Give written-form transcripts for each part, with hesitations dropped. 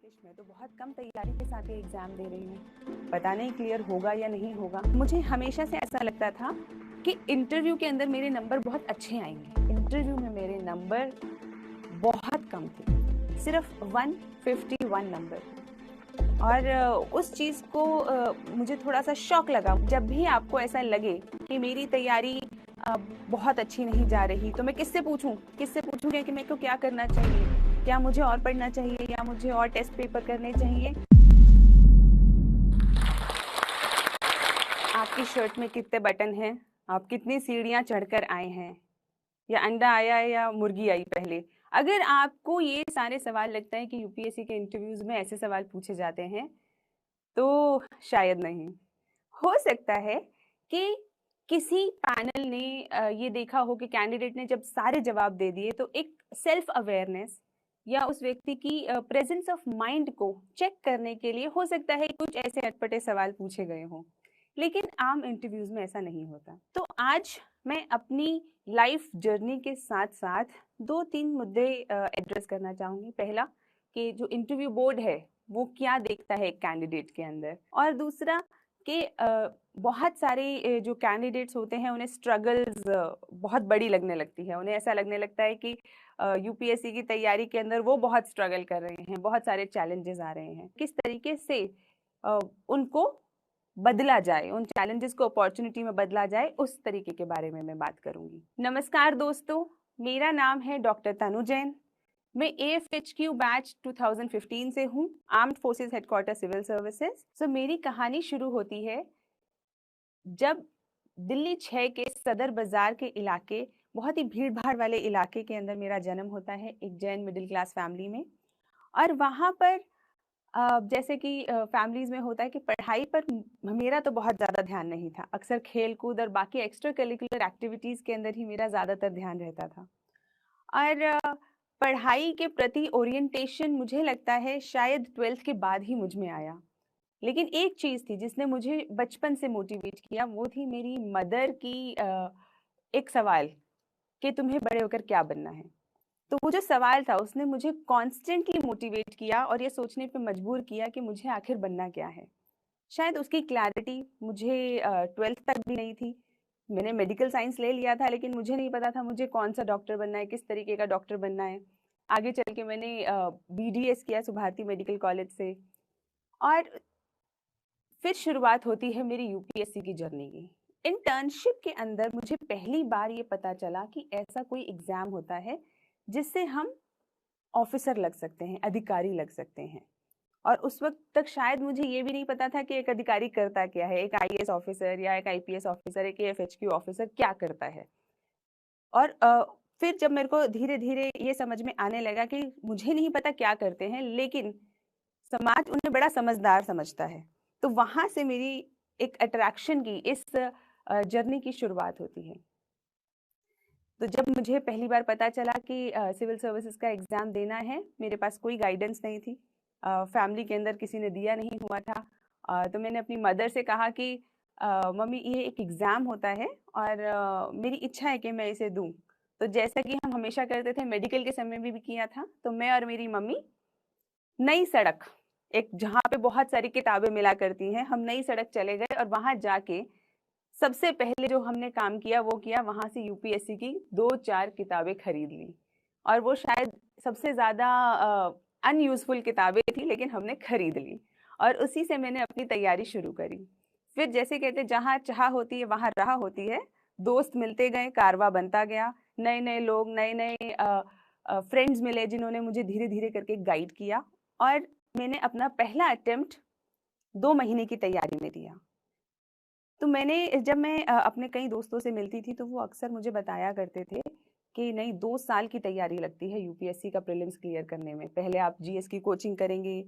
कृष्ण, मैं तो बहुत कम तैयारी के साथ ये एग्ज़ाम दे रही हूँ। पता नहीं क्लियर होगा या नहीं होगा। मुझे हमेशा से ऐसा लगता था कि इंटरव्यू के अंदर मेरे नंबर बहुत अच्छे आएंगे। इंटरव्यू में मेरे नंबर बहुत कम थे, सिर्फ 151 नंबर। और उस चीज़ को मुझे थोड़ा सा शॉक लगा। जब भी आपको ऐसा लगे कि मेरी तैयारी बहुत अच्छी नहीं जा रही, तो मैं किससे पूछूंगी कि मेरे को क्या करना चाहिए, क्या मुझे और पढ़ना चाहिए या मुझे और टेस्ट पेपर करने चाहिए। आपकी शर्ट में कितने बटन हैं, आप कितनी सीढ़ियां चढ़कर आए हैं, या अंडा आया है या मुर्गी आई पहले। अगर आपको ये सारे सवाल लगता है कि यूपीएससी के इंटरव्यूज में ऐसे सवाल पूछे जाते हैं, तो शायद नहीं। हो सकता है कि किसी पैनल ने ये देखा हो कि कैंडिडेट ने जब सारे जवाब दे दिए तो एक सेल्फ अवेयरनेस या उस व्यक्ति की प्रेजेंस ऑफ माइंड को चेक करने के लिए हो सकता है कुछ ऐसे अटपटे सवाल पूछे गए हों। लेकिन आम इंटरव्यूज में ऐसा नहीं होता। तो आज मैं अपनी लाइफ जर्नी के साथ साथ 2-3 मुद्दे एड्रेस करना चाहूँगी। पहला, कि जो इंटरव्यू बोर्ड है वो क्या देखता है एक कैंडिडेट के अंदर, और दूसरा कि बहुत सारे जो कैंडिडेट्स होते हैं उन्हें स्ट्रगल्स बहुत बड़ी लगने लगती है। उन्हें ऐसा लगने लगता है कि यूपीएससी की तैयारी के अंदर वो बहुत स्ट्रगल कर रहे हैं, बहुत सारे चैलेंजेस आ रहे हैं। किस तरीके से उनको बदला जाए, उन चैलेंजेस को अपॉर्चुनिटी में बदला जाए, उस तरीके के बारे में मैं बात करूंगी। नमस्कार दोस्तों, मेरा नाम है डॉक्टर तनु जैन। मैं AFHQ बैच 2015 से हूँ, armed forces headquarter civil services. So मेरी कहानी शुरू होती है जब दिल्ली 6 के सदर बाजार के इलाके, बहुत ही भीड़ भाड़ वाले इलाके के अंदर मेरा जन्म होता है, एक जैन मिडिल क्लास फैमिली में। और वहाँ पर जैसे कि फैमिलीज में होता है कि पढ़ाई पर मेरा तो बहुत ज़्यादा ध्यान नहीं था। अक्सर खेल कूद और बाकी एक्स्ट्रा करिकुलर एक्टिविटीज़ के अंदर ही मेरा ज़्यादातर ध्यान रहता था। और पढ़ाई के प्रति ओरिएंटेशन मुझे लगता है शायद 12th के बाद ही मुझ में आया। लेकिन एक चीज़ थी जिसने मुझे बचपन से मोटिवेट किया, वो थी मेरी मदर की एक सवाल कि तुम्हें बड़े होकर क्या बनना है। तो वो जो सवाल था उसने मुझे कॉन्स्टेंटली मोटिवेट किया और ये सोचने पे मजबूर किया कि मुझे आखिर बनना क्या है। शायद उसकी क्लैरिटी मुझे 12th तक भी नहीं थी। मैंने मेडिकल साइंस ले लिया था, लेकिन मुझे नहीं पता था मुझे कौन सा डॉक्टर बनना है, किस तरीके का डॉक्टर बनना है। आगे चल के मैंने BDS किया सुभारती मेडिकल कॉलेज से। और फिर शुरुआत होती है मेरी यूपीएससी की जर्नी की। इंटर्नशिप के अंदर मुझे पहली बार ये पता चला कि ऐसा कोई एग्जाम होता है जिससे हम ऑफिसर लग सकते हैं, अधिकारी लग सकते हैं। और उस वक्त तक शायद मुझे ये भी नहीं पता था कि एक अधिकारी करता क्या है, एक IAS ऑफिसर या एक IPS ऑफिसर, एक AFHQ ऑफिसर क्या करता है। और फिर जब मेरे को धीरे धीरे ये समझ में आने लगा कि मुझे नहीं पता क्या करते हैं, लेकिन समाज उन्हें बड़ा समझदार समझता है, तो वहां से मेरी एक अट्रैक्शन की इस जर्नी की शुरुआत होती है। तो जब मुझे पहली बार पता चला कि सिविल सर्विसेज का एग्ज़ाम देना है, मेरे पास कोई गाइडेंस नहीं थी, फैमिली के अंदर किसी ने दिया नहीं हुआ था। तो मैंने अपनी मदर से कहा कि मम्मी ये एक एग्ज़ाम होता है और मेरी इच्छा है कि मैं इसे दूं। तो जैसा कि हम हमेशा करते थे, मेडिकल के समय में भी किया था, तो मैं और मेरी मम्मी नई सड़क, एक जहाँ पे बहुत सारी किताबें मिला करती हैं, हम नई सड़क चले गए और वहां जाके सबसे पहले जो हमने काम किया वो किया, वहां से यूपीएससी की 2-4 किताबें खरीद ली। और वो शायद सबसे ज्यादा अनयूजफुल किताबें थी, लेकिन हमने खरीद ली और उसी से मैंने अपनी तैयारी शुरू करी। फिर जैसे कहते जहाँ चाह होती है वहां राह होती है, दोस्त मिलते गए, कारवा बनता गया, नए नए लोग, नए नए फ्रेंड्स मिले जिन्होंने मुझे धीरे धीरे करके गाइड किया। और मैंने अपना पहला अटेम्प्ट 2 महीने की तैयारी में दिया। तो जब मैं अपने कई दोस्तों से मिलती थी तो वो अक्सर मुझे बताया करते थे कि नहीं, 2 साल की तैयारी लगती है यूपीएससी का प्रीलिम्स क्लियर करने में। पहले आप जीएस की कोचिंग करेंगे,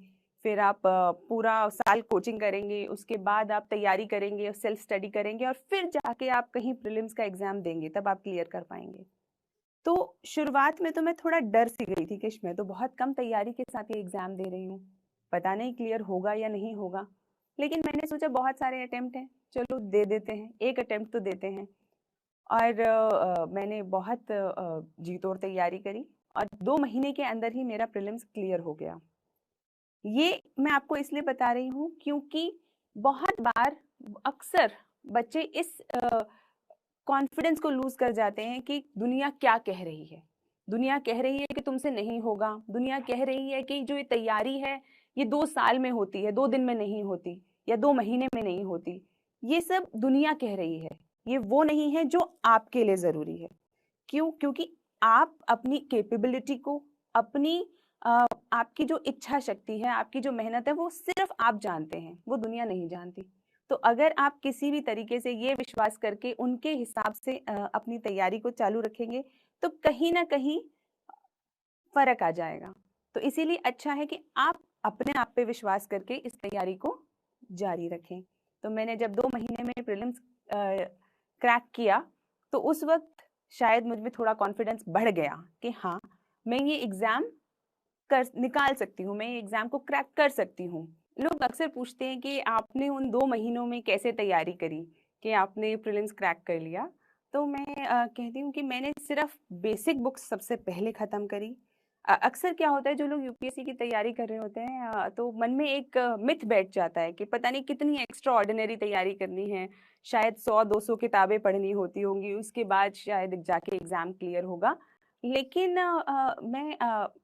फिर आप पूरा साल कोचिंग करेंगे, उसके बाद आप तैयारी करेंगे, सेल्फ स्टडी करेंगे, और फिर जाके आप कहीं प्रीलिम्स का एग्जाम देंगे, तब आप क्लियर कर पाएंगे। तो शुरुआत में तो मैं थोड़ा डर सी गई थी कि मैं तो बहुत कम तैयारी के साथ ये एग्जाम दे रही हूँ, पता नहीं क्लियर होगा या नहीं होगा। लेकिन मैंने सोचा बहुत सारे अटेम्प्ट हैं, चलो दे देते हैं, एक अटेम्प्ट तो देते हैं। और मैंने बहुत जी तोड़ तैयारी करी और 2 महीने के अंदर ही मेरा प्रीलिम्स क्लियर हो गया। ये मैं आपको इसलिए बता रही हूँ क्योंकि बहुत बार अक्सर बच्चे इस कॉन्फिडेंस को लूज कर जाते हैं कि दुनिया क्या कह रही है। दुनिया कह रही है कि तुमसे नहीं होगा, दुनिया कह रही है कि जो ये तैयारी है ये 2 साल में होती है, 2 दिन में नहीं होती या 2 महीने में नहीं होती। ये सब दुनिया कह रही है, ये वो नहीं है जो आपके लिए जरूरी है। क्यों? क्योंकि आप अपनी कैपेबिलिटी को, अपनी आपकी जो इच्छा शक्ति है, आपकी जो मेहनत है, वो सिर्फ आप जानते हैं, वो दुनिया नहीं जानती। तो अगर आप किसी भी तरीके से ये विश्वास करके उनके हिसाब से अपनी तैयारी को चालू रखेंगे तो कहीं ना कहीं फर्क आ जाएगा। तो इसीलिए अच्छा है कि आप अपने आप पे विश्वास करके इस तैयारी को जारी रखें। तो मैंने जब 2 महीने में प्रीलिम्स क्रैक किया तो उस वक्त शायद मुझ में थोड़ा कॉन्फिडेंस बढ़ गया कि हाँ, मैं ये एग्जाम निकाल सकती हूँ, मैं ये एग्जाम को क्रैक कर सकती हूँ। लोग अक्सर पूछते हैं कि आपने उन 2 महीनों में कैसे तैयारी करी कि आपने प्रीलिम्स क्रैक कर लिया। तो मैं कहती हूँ कि मैंने सिर्फ बेसिक बुक्स सबसे पहले ख़त्म करी। अक्सर क्या होता है, जो लोग यूपीएससी की तैयारी कर रहे होते हैं तो मन में एक मिथ बैठ जाता है कि पता नहीं कितनी एक्स्ट्रा ऑर्डिनरी तैयारी करनी है, शायद 100-200 किताबें पढ़नी होती होंगी, उसके बाद शायद जाके एग्ज़ाम क्लियर होगा। लेकिन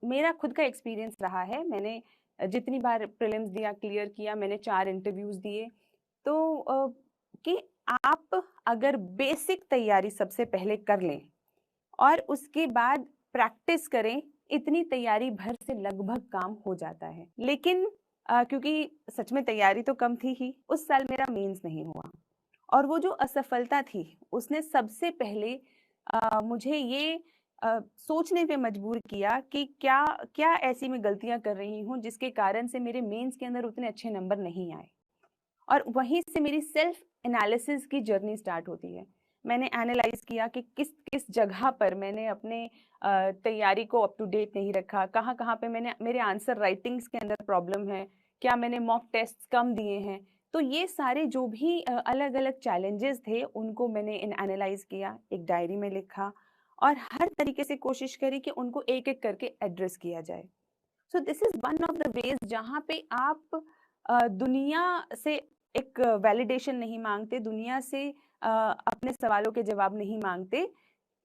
मेरा खुद का एक्सपीरियंस रहा है, मैंने जितनी बार प्रीलिम्स दिया, क्लियर किया, मैंने 4 इंटरव्यूज़ दिए। तो कि आप अगर बेसिक तैयारी सबसे पहले कर लें और उसके बाद प्रैक्टिस करें, इतनी तैयारी भर से लगभग काम हो जाता है। लेकिन क्योंकि सच में तैयारी तो कम थी ही, उस साल मेरा मेंस नहीं हुआ और वो जो असफलता थी उसने सबसे पहले मुझे ये सोचने पे मजबूर किया कि क्या क्या ऐसी मैं गलतियां कर रही हूँ जिसके कारण से मेरे मेंस के अंदर उतने अच्छे नंबर नहीं आए। और वहीं से मेरी सेल्फ एनालिसिस की जर्नी स्टार्ट होती है। मैंने एनालाइज किया कि किस किस जगह पर मैंने अपने तैयारी को अप टू डेट नहीं रखा, कहाँ कहाँ पे मैंने मेरे आंसर राइटिंग्स के अंदर प्रॉब्लम है, क्या मैंने मॉक टेस्ट कम दिए हैं। तो ये सारे जो भी अलग अलग चैलेंजेस थे उनको मैंने एनालाइज किया, एक डायरी में लिखा और हर तरीके से कोशिश करी कि उनको एक एक करके एड्रेस किया जाए। So this is one of the ways जहाँ पे आप दुनिया से एक वैलिडेशन नहीं मांगते, दुनिया से अपने सवालों के जवाब नहीं मांगते,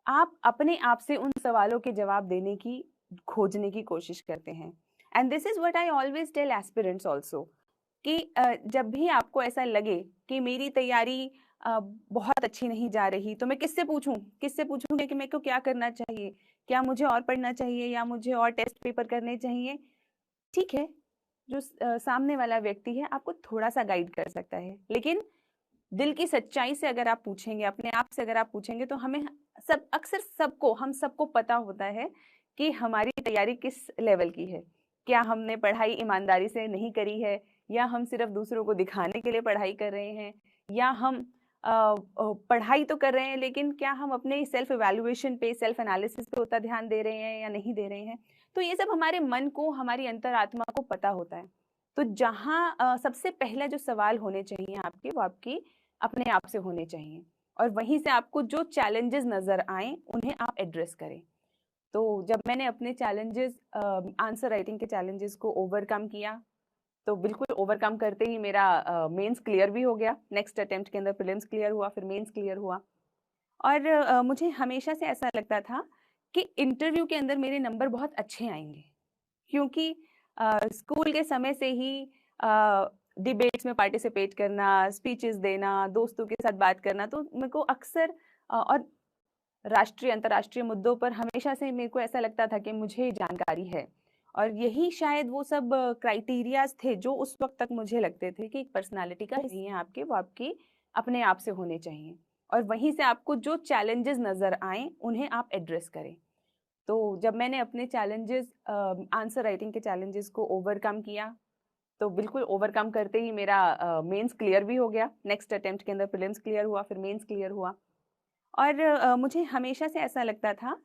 आप अपने आप से उन सवालों के जवाब देने की, खोजने की कोशिश करते हैं। And this is what I always tell aspirants also कि जब भी आपको ऐसा लगे कि मेरी तैयारी बहुत अच्छी नहीं जा रही, तो मैं किससे पूछूंगी कि मेरे को क्या करना चाहिए, क्या मुझे और पढ़ना चाहिए या मुझे और टेस्ट पेपर करने चाहिए। ठीक है, जो सामने वाला व्यक्ति है आपको थोड़ा सा गाइड कर सकता है, लेकिन दिल की सच्चाई से अगर आप पूछेंगे, अपने आप से अगर आप पूछेंगे, तो हमें अक्सर हम सबको पता होता है कि हमारी तैयारी किस लेवल की है। क्या हमने पढ़ाई ईमानदारी से नहीं करी है, या हम सिर्फ दूसरों को दिखाने के लिए पढ़ाई कर रहे हैं, या हम पढ़ाई तो कर रहे हैं लेकिन क्या हम अपने सेल्फ इवैल्यूएशन पे, सेल्फ एनालिसिस पे उतना ध्यान दे रहे हैं या नहीं दे रहे हैं। तो ये सब हमारे मन को, हमारी अंतरात्मा को पता होता है। तो जहाँ सबसे पहला जो सवाल होने चाहिए आपके, वो आपकी अपने आप से होने चाहिए और वहीं से आपको जो चैलेंजेस नजर आए उन्हें आप एड्रेस करें। तो जब मैंने अपने चैलेंजेस, आंसर राइटिंग के चैलेंजेस को ओवरकम किया, तो बिल्कुल ओवरकम करते ही मेरा मेंस क्लियर भी हो गया। नेक्स्ट अटेम्प्ट के अंदर प्रीलिम्स क्लियर हुआ, फिर मेंस क्लियर हुआ। और मुझे हमेशा से ऐसा लगता था कि इंटरव्यू के अंदर मेरे नंबर बहुत अच्छे आएंगे, क्योंकि स्कूल के समय से ही डिबेट्स में पार्टिसिपेट करना, स्पीचेस देना, दोस्तों के साथ बात करना, तो मेरे को अक्सर और राष्ट्रीय अंतर्राष्ट्रीय मुद्दों पर हमेशा से मेरे को ऐसा लगता था कि मुझे जानकारी है। और यही शायद वो सब क्राइटेरियाज थे जो उस वक्त तक मुझे लगते थे कि एक पर्सनालिटी का हिस्सा है आपके, वो आपकी अपने आप से होने चाहिए और वहीं से आपको जो चैलेंजेस नजर आए उन्हें आप एड्रेस करें। तो जब मैंने अपने चैलेंजेस, आंसर राइटिंग के चैलेंजेस को ओवरकम किया, तो बिल्कुल ओवरकम करते ही मेरा मेंस क्लियर भी हो गया। नेक्स्ट अटेम्प्ट के अंदर प्रीलिम्स क्लियर हुआ, फिर मेंस क्लियर हुआ। और मुझे हमेशा से ऐसा लगता था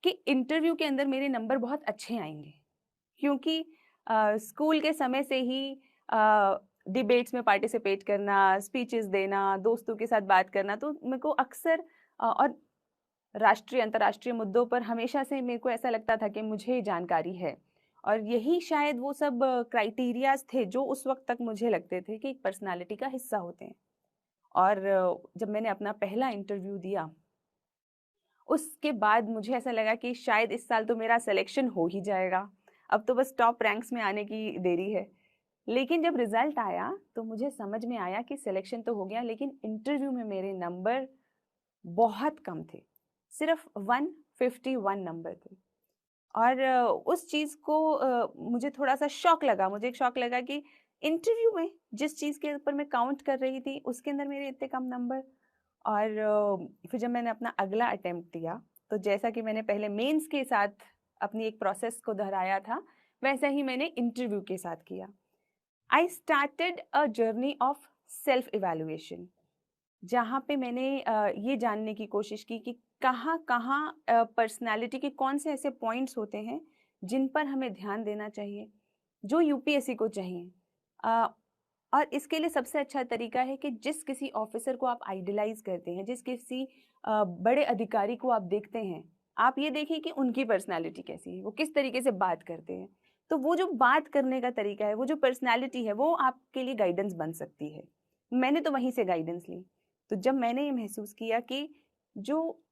कि इंटरव्यू के अंदर मेरे नंबर बहुत अच्छे आएंगे, क्योंकि स्कूल के समय से ही डिबेट्स में पार्टिसिपेट करना, स्पीचेस देना, दोस्तों के साथ बात करना, तो मेरे को अक्सर और राष्ट्रीय अंतर्राष्ट्रीय मुद्दों पर हमेशा से मेरे को ऐसा लगता था कि मुझे जानकारी है। और यही शायद वो सब क्राइटेरियाज थे जो उस वक्त तक मुझे लगते थे कि एक पर्सनालिटी का हिस्सा होते हैं। और जब मैंने अपना पहला इंटरव्यू दिया, उसके बाद मुझे ऐसा लगा कि शायद इस साल तो मेरा सिलेक्शन हो ही जाएगा, अब तो बस टॉप रैंक्स में आने की देरी है। लेकिन जब रिजल्ट आया तो मुझे समझ में आया कि सिलेक्शन तो हो गया, लेकिन इंटरव्यू में मेरे नंबर बहुत कम थे, सिर्फ 151 नंबर थे। और उस चीज़ को मुझे थोड़ा सा शॉक लगा, मुझे एक शॉक लगा कि इंटरव्यू में जिस चीज़ के ऊपर मैं काउंट कर रही थी उसके अंदर मेरे इतने कम नंबर। और फिर जब मैंने अपना अगला अटेम्प्ट दिया तो जैसा कि मैंने पहले मेंस के साथ अपनी एक प्रोसेस को दोहराया था, वैसा ही मैंने इंटरव्यू के साथ किया। I started a journey of self evaluation, जहाँ पे मैंने ये जानने की कोशिश की कि कहाँ कहाँ पर्सनालिटी के कौन से ऐसे पॉइंट्स होते हैं जिन पर हमें ध्यान देना चाहिए, जो यूपीएससी को चाहिए। और इसके लिए सबसे अच्छा तरीका है कि जिस किसी ऑफिसर को आप आइडलाइज करते हैं, जिस किसी बड़े अधिकारी को आप देखते हैं, आप ये देखिए कि उनकी पर्सनालिटी कैसी है, वो किस तरीके से बात करते हैं। तो वो जो बात करने का तरीका है, वो जो पर्सनालिटी है, वो आपके लिए गाइडेंस बन सकती है। मैंने तो वहीं से गाइडेंस ली। तो जब मैंने ये महसूस किया कि जो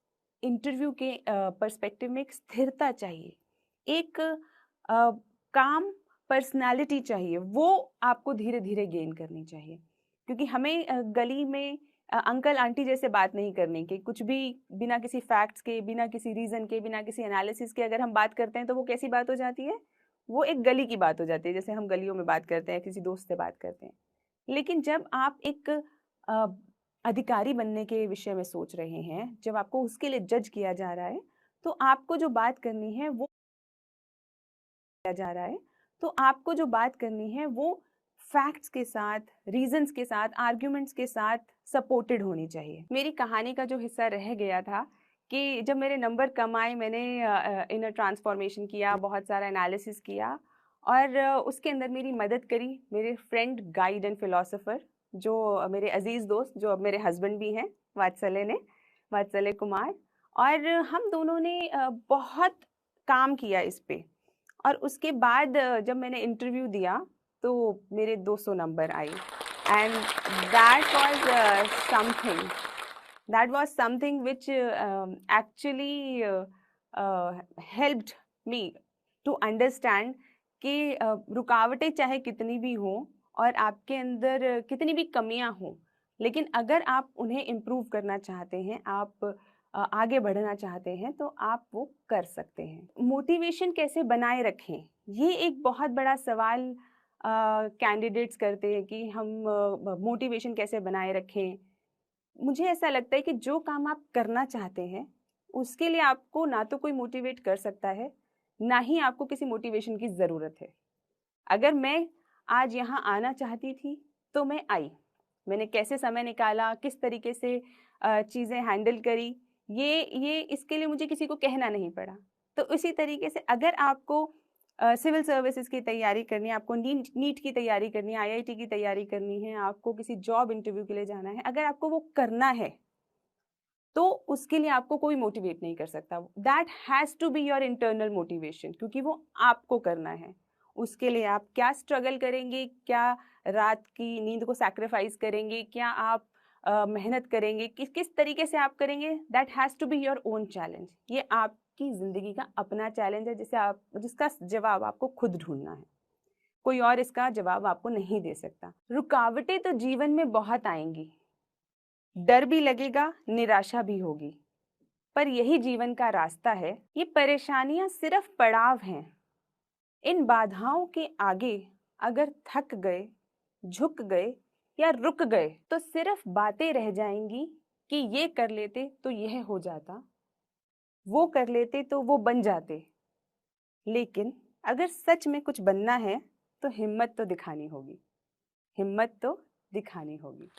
इंटरव्यू के पर्सपेक्टिव में एक स्थिरता चाहिए, एक काम पर्सनालिटी चाहिए, वो आपको धीरे धीरे गेन करनी चाहिए। क्योंकि हमें गली में अंकल आंटी जैसे बात नहीं करनी कि कुछ भी बिना किसी फैक्ट्स के, बिना किसी रीजन के, बिना किसी एनालिसिस के अगर हम बात करते हैं तो वो कैसी बात हो जाती है, वो एक गली की बात हो जाती है, जैसे हम गलियों में बात करते हैं, किसी दोस्त से बात करते हैं। लेकिन जब आप एक अधिकारी बनने के विषय में सोच रहे हैं, जब आपको उसके लिए जज किया जा रहा है, तो आपको जो बात करनी है वो किया जा रहा है, तो आपको जो बात करनी है वो फैक्ट्स के साथ, रीजंस के साथ, आर्ग्यूमेंट्स के साथ सपोर्टेड होनी चाहिए। मेरी कहानी का जो हिस्सा रह गया था कि जब मेरे नंबर कम आए, मैंने इनर ट्रांसफॉर्मेशन किया, बहुत सारा एनालिसिस किया, और उसके अंदर मेरी मदद करी मेरे फ्रेंड, गाइड एंड फिलोसोफर, जो मेरे अजीज दोस्त, जो अब मेरे हस्बैंड भी हैं, वात्सल्य कुमार। और हम दोनों ने बहुत काम किया इस पे। और उसके बाद जब मैंने इंटरव्यू दिया तो मेरे 200 नंबर आए, and that was something which actually helped me to understand कि रुकावटें चाहे कितनी भी हों और आपके अंदर कितनी भी कमियां हों, लेकिन अगर आप उन्हें इम्प्रूव करना चाहते हैं, आप आगे बढ़ना चाहते हैं, तो आप वो कर सकते हैं। मोटिवेशन कैसे बनाए रखें, ये एक बहुत बड़ा सवाल कैंडिडेट्स करते हैं कि हम मोटिवेशन कैसे बनाए रखें। मुझे ऐसा लगता है कि जो काम आप करना चाहते हैं उसके लिए आपको ना तो कोई मोटिवेट कर सकता है, ना ही आपको किसी मोटिवेशन की ज़रूरत है। अगर मैं आज यहाँ आना चाहती थी तो मैं आई, मैंने कैसे समय निकाला, किस तरीके से चीज़ें हैंडल करी, ये इसके लिए मुझे किसी को कहना नहीं पड़ा। तो इसी तरीके से अगर आपको सिविल सर्विसेज की तैयारी करनी है, आपको नीट की तैयारी करनी है, आईआईटी की तैयारी करनी है, आपको किसी जॉब इंटरव्यू के लिए जाना है, अगर आपको वो करना है तो उसके लिए आपको कोई मोटिवेट नहीं कर सकता। That has to be your internal motivation, क्योंकि वो आपको करना है। उसके लिए आप क्या स्ट्रगल करेंगे, क्या रात की नींद को सैक्रिफाइस करेंगे, क्या आप मेहनत करेंगे, किस तरीके से आप करेंगे, that has to be your own challenge. ये आपकी ज़िंदगी का अपना चैलेंज है, जिसका जवाब आपको खुद ढूंढना है। कोई और इसका जवाब आपको नहीं दे सकता। रुकावटें तो जीवन में बहुत आएंगी, डर भी लगेगा, निराशा भी होगी, पर यही जीवन का रास्ता है। ये परेशानियां सिर्फ पड़ाव हैं। इन बाधाओं के आगे अगर थक गए, झुक गए या रुक गए तो सिर्फ बातें रह जाएंगी कि ये कर लेते तो यह हो जाता, वो कर लेते तो वो बन जाते। लेकिन अगर सच में कुछ बनना है तो हिम्मत तो दिखानी होगी, हिम्मत तो दिखानी होगी।